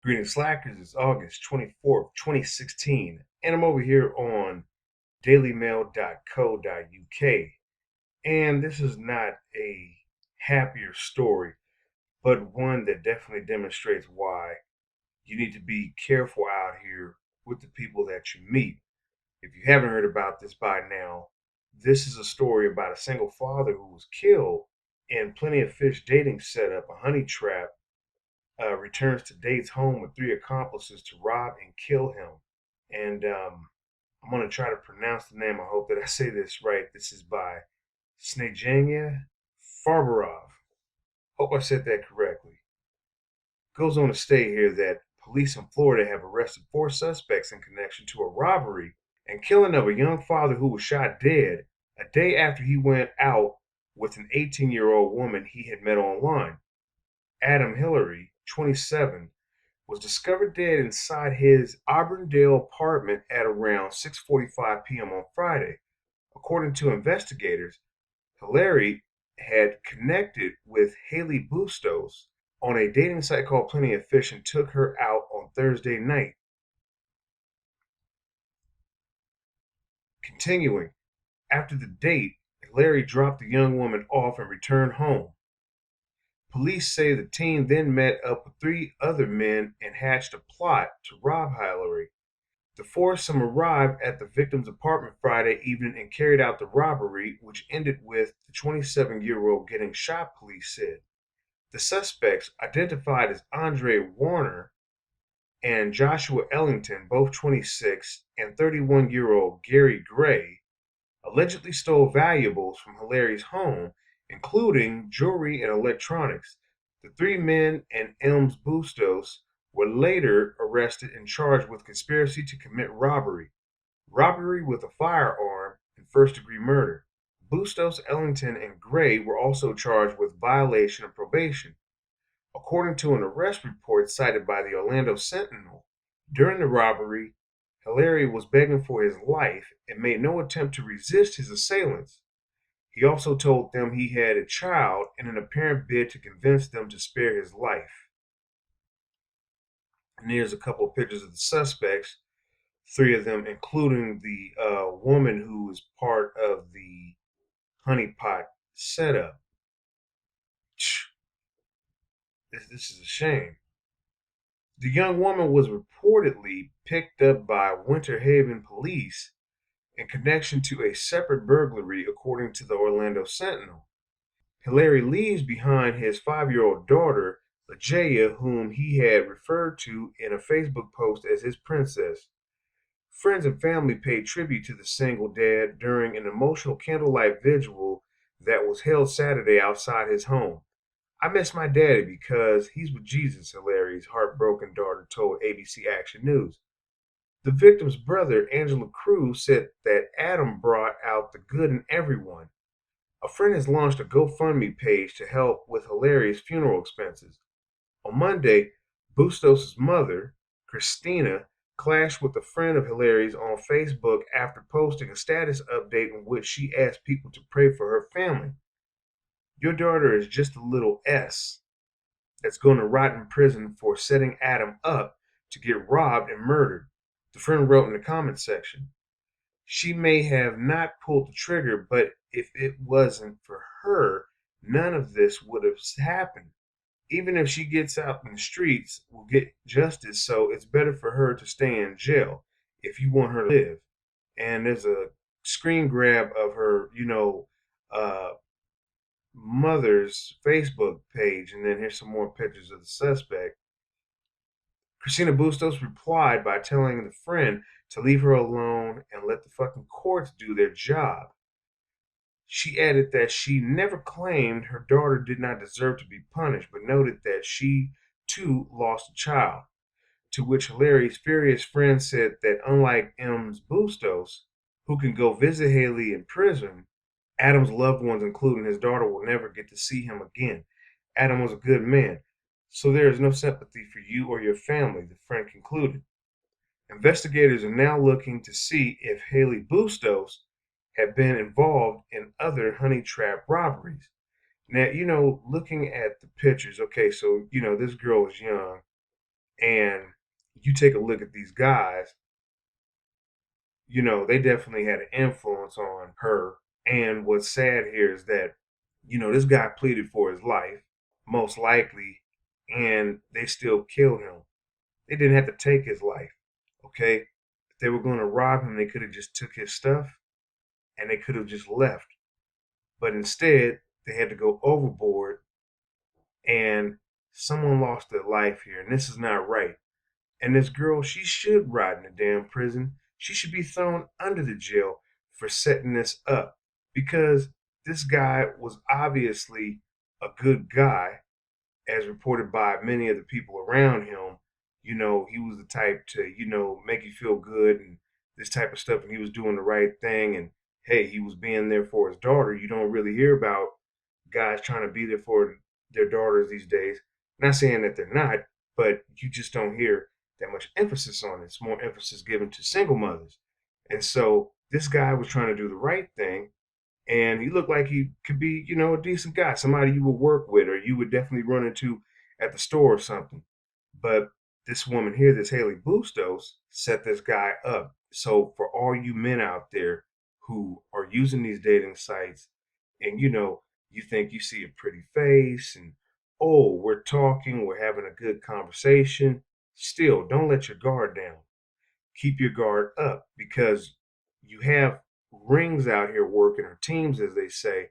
Greetings, Slackers. It's August 24th, 2016, and I'm over here on dailymail.co.uk. And this is not a happier story, but one that definitely demonstrates why you need to be careful out here with the people that you meet. If you haven't heard about this by now, this is a story about a single father who was killed in Plenty of Fish dating setup, a honey trap, returns to Date's home with three accomplices to rob and kill him. And I'm going to try to pronounce the name. I hope that I say this right. This is by Snejania Farbarov. Hope I said that correctly. Goes on to state here that police in Florida have arrested four suspects in connection to a robbery and killing of a young father who was shot dead a day after he went out with an 18-year-old woman he had met online. Adam Hillary, 27, was discovered dead inside his Auburndale apartment at around 6:45 p.m. on Friday. According to investigators, Hillary had connected with Haley Bustos on a dating site called Plenty of Fish and took her out on Thursday night. Continuing, after the date, Hillary dropped the young woman off and returned home. Police say the teen then met up with three other men and hatched a plot to rob Hillary. The foursome arrived at the victim's apartment Friday evening and carried out the robbery, which ended with the 27-year-old getting shot, police said. The suspects, identified as Andre Warner and Joshua Ellington, both 26, and 31-year-old Gary Gray, allegedly stole valuables from Hilary's home, including jewelry and electronics. The three men and Elms Bustos were later arrested and charged with conspiracy to commit robbery, robbery with a firearm, and first-degree murder. Bustos, Ellington, and Gray were also charged with violation of probation. According to an arrest report cited by the Orlando Sentinel, during the robbery, Hillary was begging for his life and made no attempt to resist his assailants. He also told them he had a child in an apparent bid to convince them to spare his life. And here's a couple of pictures of the suspects, three of them, including the woman who is part of the honeypot setup. This is a shame. The young woman was reportedly picked up by Winter Haven police in connection to a separate burglary, according to the Orlando Sentinel. Hillary leaves behind his 5-year-old daughter, Lajaya, whom he had referred to in a Facebook post as his princess. Friends and family paid tribute to the single dad during an emotional candlelight vigil that was held Saturday outside his home. I miss my daddy because he's with Jesus, Hilary's heartbroken daughter told ABC Action News. The victim's brother, Angela Cruz, said that Adam brought out the good in everyone. A friend has launched a GoFundMe page to help with Hilary's funeral expenses. On Monday, Bustos' mother, Christina, clashed with a friend of Hilary's on Facebook after posting a status update in which she asked people to pray for her family. Your daughter is just a little S that's going to rot in prison for setting Adam up to get robbed and murdered, the friend wrote in the comments section. She may have not pulled the trigger, but if it wasn't for her, none of this would have happened. Even if she gets out in the streets, will get justice, so it's better for her to stay in jail if you want her to live. And there's a screen grab of her, uh, mother's Facebook page, and then here's some more pictures of the suspect. Christina Bustos replied by telling the friend to leave her alone and let the fucking courts do their job. She added that she never claimed her daughter did not deserve to be punished, but noted that she too lost a child. To which Hilary's furious friend said that unlike M's Bustos, who can go visit Haley in prison, Adam's loved ones, including his daughter, will never get to see him again. Adam was a good man, so there is no sympathy for you or your family, the friend concluded. Investigators are now looking to see if Haley Bustos had been involved in other honey trap robberies. Now, looking at the pictures, okay, so, this girl is young, And you take a look at these guys, they definitely had an influence on her. And what's sad here is that, this guy pleaded for his life, most likely, and they still killed him. They didn't have to take his life, okay? If they were going to rob him, they could have just took his stuff and they could have just left. But instead, they had to go overboard, and someone lost their life here, and this is not right. And this girl, she should rot in the damn prison. She should be thrown under the jail for setting this up, because this guy was obviously a good guy, as reported by many of the people around him. He was the type to, make you feel good and this type of stuff, and he was doing the right thing. And hey, he was being there for his daughter. You don't really hear about guys trying to be there for their daughters these days. Not saying that they're not, but you just don't hear that much emphasis on it. It's more emphasis given to single mothers. And so this guy was trying to do the right thing, and he looked like he could be, a decent guy, somebody you would work with or you would definitely run into at the store or something. But this woman here, this Haley Bustos, set this guy up. So for all you men out there who are using these dating sites, and you think you see a pretty face and, oh, we're talking, we're having a good conversation, still don't let your guard down. Keep your guard up, because you have rings out here working, or teams as they say,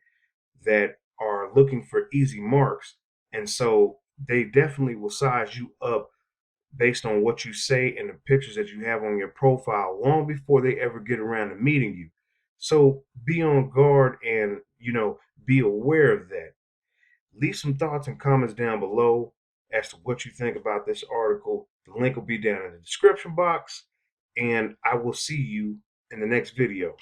that are looking for easy marks. And so they definitely will size you up based on what you say and the pictures that you have on your profile long before they ever get around to meeting you. So be on guard and, be aware of that. Leave some thoughts and comments down below as to what you think about this article. The link will be down in the description box, and I will see you in the next video.